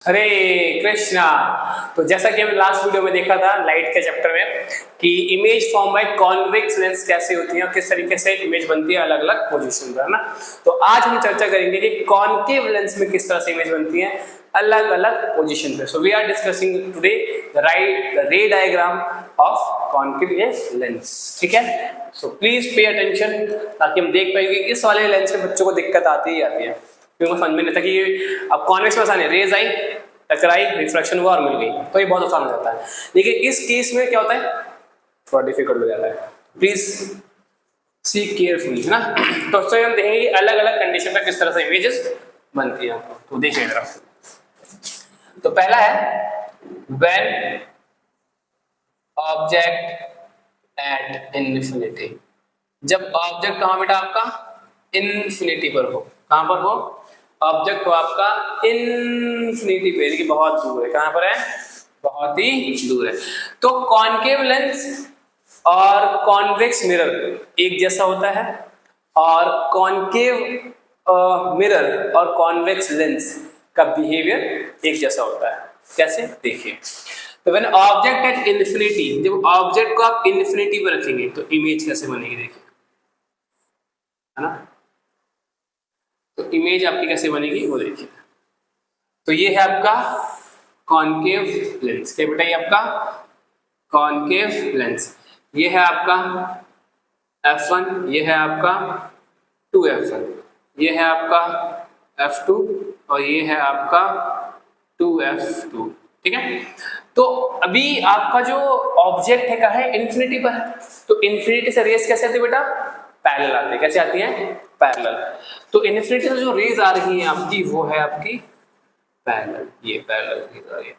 हरे कृष्णा। तो जैसा कि हमने लास्ट वीडियो में देखा था लाइट के चैप्टर में कि image form by convex lens कैसे होती है और किस तरीके से इमेज बनती है अलग अलग पोजीशन पर, है ना। तो आज हम चर्चा करेंगे कि कॉन्केव लेंस में किस तरह से इमेज बनती है अलग अलग पोजीशन पे। So we are discussing today the ray diagram of concave lens. ठीक है, सो प्लीज पे अटेंशन ताकि हम देख पाएंगे इस वाले लेंस में बच्चों को दिक्कत आती ही आती है, क्योंकि समझ में नहीं था कि अब कॉन्वेक्स में आसान है, रेज आई टकराई रिफ्लेक्शन हुआ और मिल गई, तो ये बहुत आसान हो जाता है। लेकिन इस केस में क्या होता है, थोड़ा डिफिकल्ट हो जाता है। प्लीज सी केयरफुली, है ना। तो उससे हम देखेंगे अलग अलग कंडीशन पे किस तरह से इमेजेस बनती है। तो देखिए जरा, तो पहला है व्हेन ऑब्जेक्ट एट इन्फिनिटी। जब ऑब्जेक्ट कहां बेटा आपका इन्फिनिटी पर हो, कहां पर हो, ऑब्जेक्ट हो आपका इन्फिनिटी पे, कि बहुत दूर है। कहां पर है, बहुत ही दूर है। तो कॉन्केव लेंस और कॉन्वेक्स मिरर एक जैसा होता है, और कॉन्केव मिरर और कॉन्वेक्स लेंस का बिहेवियर एक जैसा होता है। कैसे, देखिए। तो व्हेन ऑब्जेक्ट एट इन्फिनिटी, जब ऑब्जेक्ट को आप इन्फिनिटी पर रखेंगे तो इमेज कैसे बनेगी, देखिए, है ना। तो इमेज आपकी कैसे बनेगी वो देखिए। तो ये है आपका कॉन्केव लेंस, क्या बेटा, ये आपका कॉन्केव लेंस। ये है आपका f1, ये है आपका 2f1, ये है आपका f2 और ये है आपका 2f2। ठीक है, तो अभी आपका जो ऑब्जेक्ट है कहाँ है, इन्फिनिटी पर है। तो इन्फिनिटी से रेस कैसे आती है बेटा, पैरेलल आती है। कैसे आती है, पैरेलल। तो इन्फिनिटी से जो रेज आ रही है आपकी वो है आपकी पैरेलल, ये पैरेलल रेज आ रही है।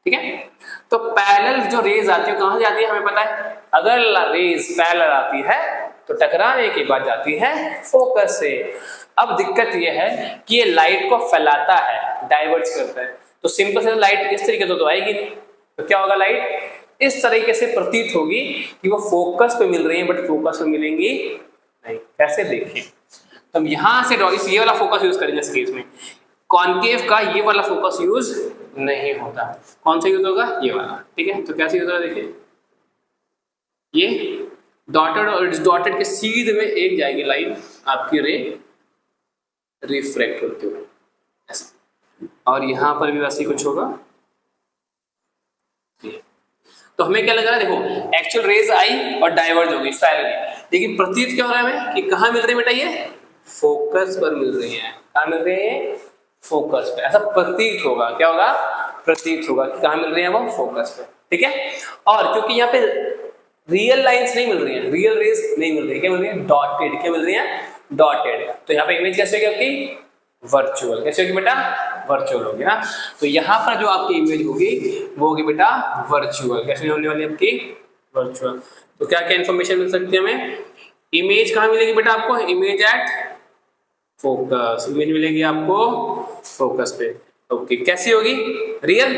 ठीक है, तो पैरेलल जो रेज आती है कहां से जाती है हमें पता है। अगर रेज पैरेलल आती है तो टकराने के बाद जाती है फोकस से। अब दिक्कत ये है कि ये लाइट को फैलाता है, डाइवर्ज करता है। तो सिंपल से लाइट इस तरीके से तो आएगी नहीं, तो क्या होगा, लाइट इस तरीके से प्रतीत होगी कि वो फोकस पे मिल रही है, बट फोकस पे मिलेंगी नहीं। कैसे, देखिए। तो हम यहां से ये वाला फोकस यूज करेंगे इस केस में। कॉन्केव का ये वाला फोकस यूज नहीं होता। कौन सा यूज होगा, ये वाला। ठीक है, तो कैसे यूज होगा, देखिए, ये डॉटेड और इस डॉटेड के सीधे में एक जाएगी लाइन आपकी रे रिफ्रैक्ट होते हुए ऐसा, और यहां पर भी वैसे ही कुछ होगा। तो हमें क्या लग रहा है, देखो, एक्चुअल रेज आई और डाइवर्ज हो गई पैरेलली, लेकिन प्रतीत क्या हो रहा है हमें कि कहां मिल रही है बेटा, ये फोकस पर मिल रही है। कहां मिल रही है, फोकस पे। ऐसा प्रतीत होगा, क्या होगा, प्रतीत होगा कि कहां मिल रही है वो, फोकस पे। ठीक है, और क्योंकि यहाँ पे रियल लाइंस नहीं मिल रही है, रियल रेज नहीं मिल रही है, क्या मिल रही है, डॉटेड। क्या मिल रही है, डॉटेड। तो यहाँ पे इमेज कैसे होगी आपकी, वर्चुअल। कैसे होगी बेटा, वर्चुअल होगी ना। तो यहाँ पर जो आपकी इमेज होगी वो होगी बेटा वर्चुअल। कैसे होने वाली आपकी, वर्चुअल। तो क्या क्या इंफॉर्मेशन मिल सकती है हमें, इमेज कहाँ मिलेगी बेटा आपको, इमेज एट फोकस। इमेज मिलेगी आपको फोकस पे। ओके, कैसी होगी, रियल,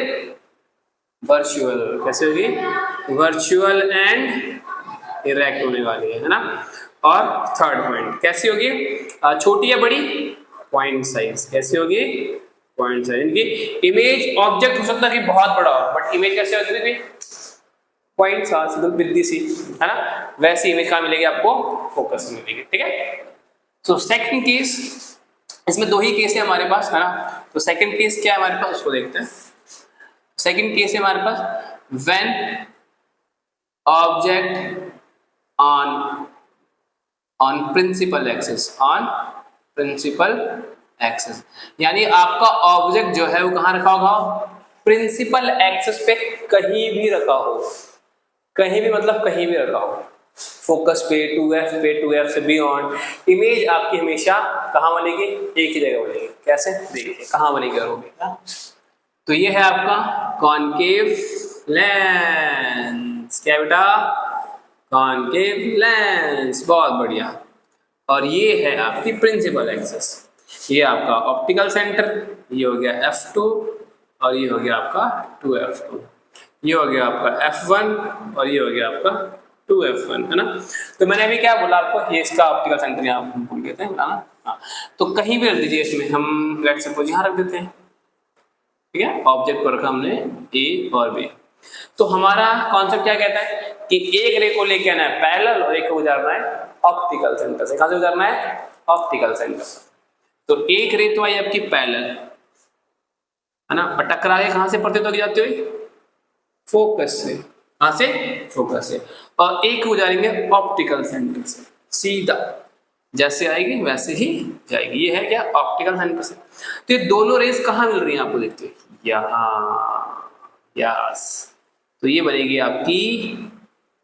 वर्चुअल। कैसे होगी, वर्चुअल एंड इरेक्ट होने वाली है ना। और थर्ड पॉइंट कैसी होगी, छोटी या बड़ी, पॉइंट साइज। कैसी होगी, पॉइंट साइज। इनकी इमेज ऑब्जेक्ट हो सकता है कि बहुत बड़ा हो, बट इमेज कैसे होती है, पॉइंट साइज, बिल्कुल सी, है ना। वैसी इमेज कहाँ मिलेगी आपको, फोकस में मिलेगी। ठीक है, तो सेकंड केस, इसमें दो ही केस है हमारे पास, है ना। तो सेकंड केस क्या है हमारे पास, उसको देखते हैं। सेकंड केस है हमारे पास when object on principal axis, on principal axis, यानी आपका ऑब्जेक्ट जो है वो कहां रखा होगा, प्रिंसिपल एक्सिस पे कहीं भी रखा हो। कहीं भी मतलब कहीं भी रखा हो, फोकस पे, 2f पे, 2f से बियॉन्ड। इमेज आपकी हमेशा कहां बनेगी, एक ही जगह बनेगी। कैसे, देखिए कहां बनेगी, और होगी ना। तो ये है आपका कॉन्केव लेंस। क्या बेटा, कॉन्केव लेंस, बहुत बढ़िया। और ये है आपकी प्रिंसिपल एक्सिस। ये आपका ऑप्टिकल सेंटर, ये हो गया f2 और ये हो गया आपका 2f2। ये हो गया आपका f1 और ये हो गया आपका 2f1, है ना। तो मैंने अभी क्या बोला आपको, ये इसका ऑप्टिकल सेंटर यहाँ भूल गए थे बताना। हाँ, तो कहीं भी रख दीजिए इसमें, हम लेट्स सपोज यहाँ रख देते हैं। ठीक है, ऑब्जेक्ट को रखा हमने ए और बी। तो हमारा कॉन्सेप्ट क्या कहता है कि एक रे को लेके आना है पैरेलल और एक को गुजारना है ऑप्टिकल सेंटर से। कहां से गुजारना है? ऑप्टिकल सेंटर से। तो एक रे तो आई आपकी पैरेलल, है ना, और टकरा के कहां से पड़ते तो जाते हुए फोकस से। कहां से? फोकस से। और एक गुजारेंगे ऑप्टिकल सेंटर से, सीधा जैसे आएगी वैसे ही जाएगी। ये है क्या? ऑप्टिकल सेंटर से। तो ये दोनों रेस कहां मिल रही हैं आपको? देखते हैं यहां, यस। तो ये बनेगी आपकी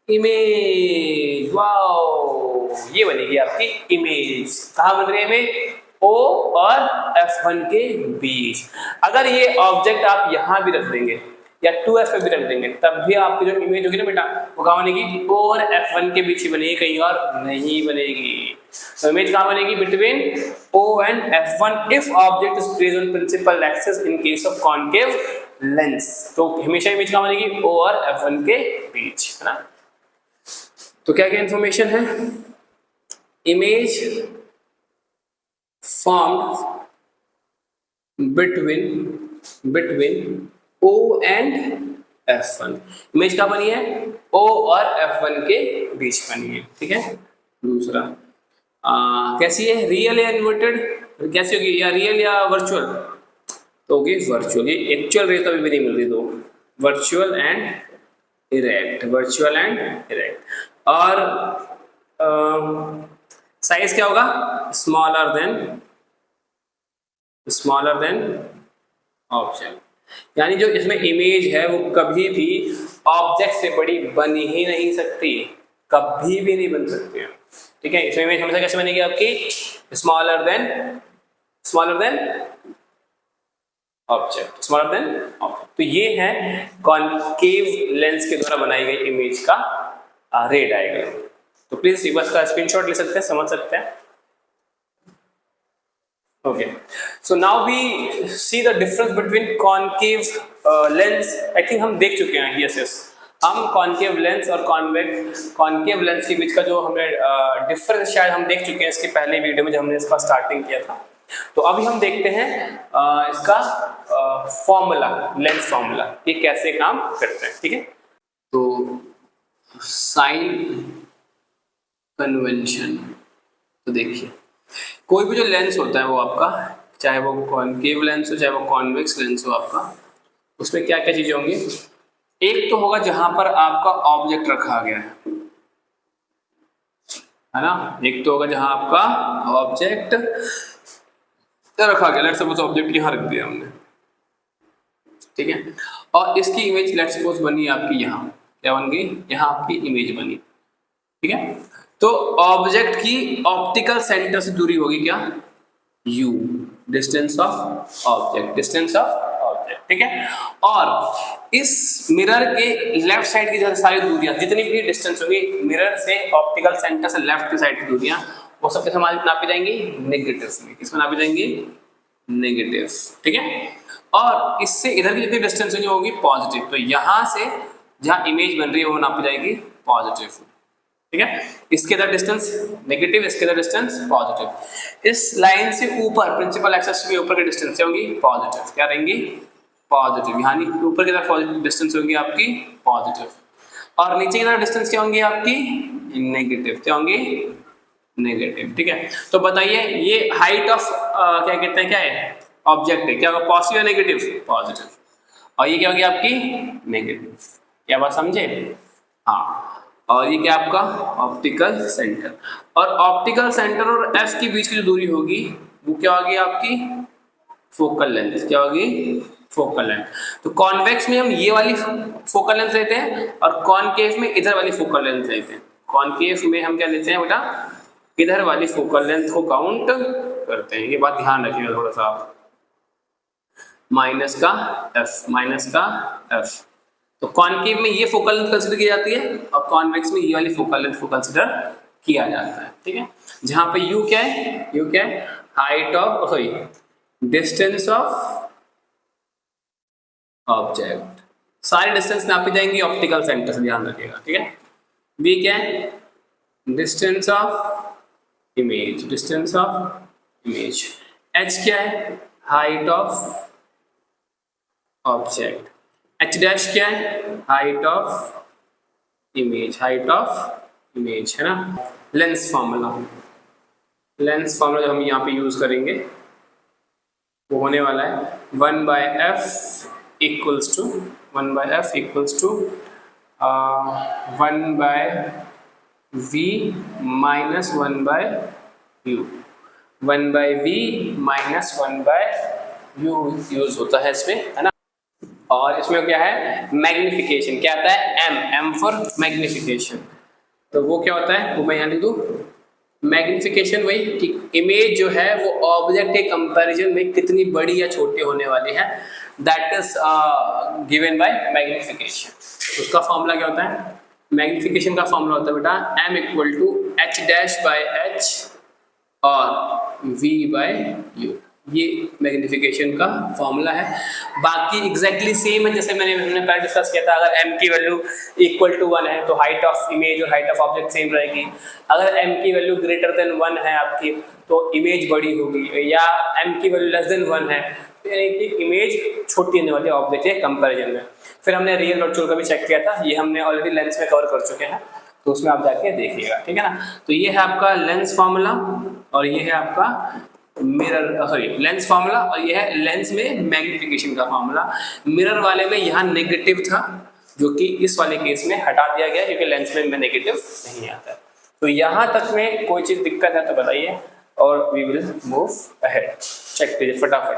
इमेज। वाओ, ये बनेगी आपकी इमेज। कहां बन रही है इमेज? O और F1 के बीच। अगर ये ऑब्जेक्ट आप यहां भी रख देंगे या 2F पे भी रख देंगे, तब भी आपकी जो इमेज होगी ना बेटा, वो कहां बनेगी? O और F1 के बीच ही बनेगी, कहीं और नहीं बनेगी। तो इमेज कहां बनेगी? Between O and F1 if object is placed on principal axis in case of concave lens। तो हमेशा इमेज कहां बनेगी? O और F1 के बीच, है ना। तो क्या क्या इंफॉर्मेशन है? Image formed between O and F1। Image क्या बनी है? O और F1 के बीच बनी है, ठीक है। दूसरा कैसी है? रियल या इन्वर्टेड? कैसी होगी? या रियल या वर्चुअल? तो होगी वर्चुअल। ये एक्चुअल रे तो अभी भी नहीं मिल रही, दो virtual and erect, virtual and erect. और साइज क्या होगा? Smaller than object. यानी जो इसमें इमेज है वो कभी भी ऑब्जेक्ट से बड़ी बन ही नहीं सकती, कभी भी नहीं बन सकती है, ठीक है। इसमें इमेज हमेशा कैसे बनेगी आपकी? Smaller than object, smaller than object. तो ये है कॉनकेव लेंस के द्वारा बनाई गई इमेज का रे डायग्राम। तो प्लीज एक बार इसका स्क्रीनशॉट ले सकते हैं, समझ सकते हैं। Okay, so now we see the difference between concave lens। I think हम देख चुके हैं, yes। हम कॉन्केव लेंस और कॉन्केव लेंस के बीच का जो हमें डिफरेंस शायद हम देख चुके हैं इसके पहले वीडियो में जब हमने इसका स्टार्टिंग किया था। तो अभी हम देखते हैं इसका फॉर्मूला, लेंस फॉर्मूला, ये कैसे काम करते हैं, ठीक है। तो साइन कन्वेंशन, तो देखिए कोई भी जो लेंस होता है वो आपका, चाहे वो कॉनकेव लेंस हो चाहे वो कॉन्वेक्स लेंस हो आपका, उसमें क्या क्या चीजें होंगी? एक तो होगा जहां पर आपका ऑब्जेक्ट रखा गया है ना। एक तो होगा जहां आपका ऑब्जेक्ट रखा गया, लेट्स सपोज ऑब्जेक्ट यहां रख दिया हमने, ठीक है। और इसकी इमेज लेट्स सपोज बनी आपकी यहाँ, क्या बन गई? यहाँ आपकी इमेज बनी, ठीक है। तो ऑब्जेक्ट की ऑप्टिकल सेंटर से दूरी होगी क्या? U, डिस्टेंस ऑफ ऑब्जेक्ट, ठीक है। और इस मिरर के लेफ्ट साइड की सारी दूरियां, जितनी भी डिस्टेंस होगी मिरर से ऑप्टिकल सेंटर से लेफ्ट की साइड की दूरियां, वो सब किस में नापी जाएंगी? नेगेटिव में। किसमें नापी जाएंगी? नेगेटिव, ठीक है। और इससे इधर की जितनी डिस्टेंस होगी पॉजिटिव। तो यहां से जहां इमेज बन रही है वो नापी जाएगी पॉजिटिव, ठीक है। इसके इधर डिस्टेंस नेगेटिव, इसके इधर डिस्टेंस पॉजिटिव। इस लाइन से ऊपर प्रिंसिपल एक्सिस के ऊपर की डिस्टेंस क्या होगी? पॉजिटिव। क्या रहेंगी? पॉजिटिव। यानी ऊपर की तरफ पॉजिटिव डिस्टेंस होगी आपकी पॉजिटिव, और नीचे की तरफ डिस्टेंस क्या होंगी आपकी? नेगेटिव। क्या होंगी? नेगेटिव, ठीक है। तो बताइए ये हाइट ऑफ क्या कहते हैं, क्या है? ऑब्जेक्ट है। क्या होगा? पॉजिटिव या नेगेटिव? पॉजिटिव। और ये क्या होगी आपकी? नेगेटिव। क्या बात समझे? हाँ। और ये क्या आपका? Optical centre. और ऑप्टिकल सेंटर और एफ के बीच की जो दूरी होगी वो क्या होगी आपकी? Focal length. क्या होगी? Focal length. तो कॉन्वेक्स में हम ये वाली फोकल लेंथ लेते हैं और कॉनकेव में इधर वाली फोकल लेंथ लेते हैं। कॉनकेव में हम क्या लेते हैं बेटा? इधर वाली फोकल लेंथ को काउंट करते हैं। ये बात ध्यान रखिएगा थोड़ा सा आप। माइनस का एफ। तो कॉनकेव में ये फोकल लेंथ कंसीडर की जाती है और कॉन्वेक्स में ये वाली फोकल लेंथ को कंसीडर किया जाता है, ठीक है। जहां पे यू क्या है? Height of distance of object. सारी डिस्टेंस नापी जाएंगी ऑप्टिकल सेंटर से, ध्यान रखिएगा, ठीक है। वी क्या है? Distance of image. एच क्या है? Height of object. H dash क्या है? Height of image, height of image है ना। लेंस फॉर्मूला, लेंस फॉर्मूला जो हम यहाँ पे यूज करेंगे वो होने वाला है 1/f equals to 1/f equals to 1/v minus 1/u, 1/v minus 1/u use होता है इसमें, है ना। और इसमें क्या है? मैग्निफिकेशन क्या आता है? m for magnification. तो वो क्या होता है वो मैं यहाँ लिख दूँ। मैग्निफिकेशन वही कि इमेज जो है वो ऑब्जेक्ट के कंपैरिजन में कितनी बड़ी या छोटी होने वाली है, that is given by magnification. उसका फॉर्मूला क्या होता है? मैग्निफिकेशन का फॉर्मूला होता है बेटा m equal to h dash by h और v बाय u। ये मैग्निफिकेशन का फॉर्मूला है। बाकी एग्जैक्टली सेम है जैसे हमने पहले डिस्कस किया था। अगर m की वैल्यू इक्वल टू 1 है तो हाइट ऑफ इमेज और हाइट ऑफ ऑब्जेक्ट सेम रहेगी। अगर m की वैल्यू ग्रेटर देन 1 है आपकी तो इमेज बड़ी होगी, या m की वैल्यू लेस देन 1 है तो यानी कि इमेज छोटी होने वाली ऑब्जेक्ट है कंपैरिजन में। फिर हमने रियल वर्चुअल का भी चेक किया था, ये हमने ऑलरेडी लेंस में कवर कर चुके हैं, तो उसमें आप जाके देखिएगा, ठीक है ना। तो ये है आपका लेंस फार्मूला और ये है आपका मिरर, सॉरी लेंस फार्मूला, और ये है लेंस में मैग्निफिकेशन का फार्मूला। मिरर वाले में यहाँ नेगेटिव था जो कि इस वाले केस में हटा दिया गया क्योंकि लेंस में नेगेटिव नहीं आता है। तो यहाँ तक में कोई चीज दिक्कत है तो बताइए और we will move ahead. Check कीजिए फटाफट।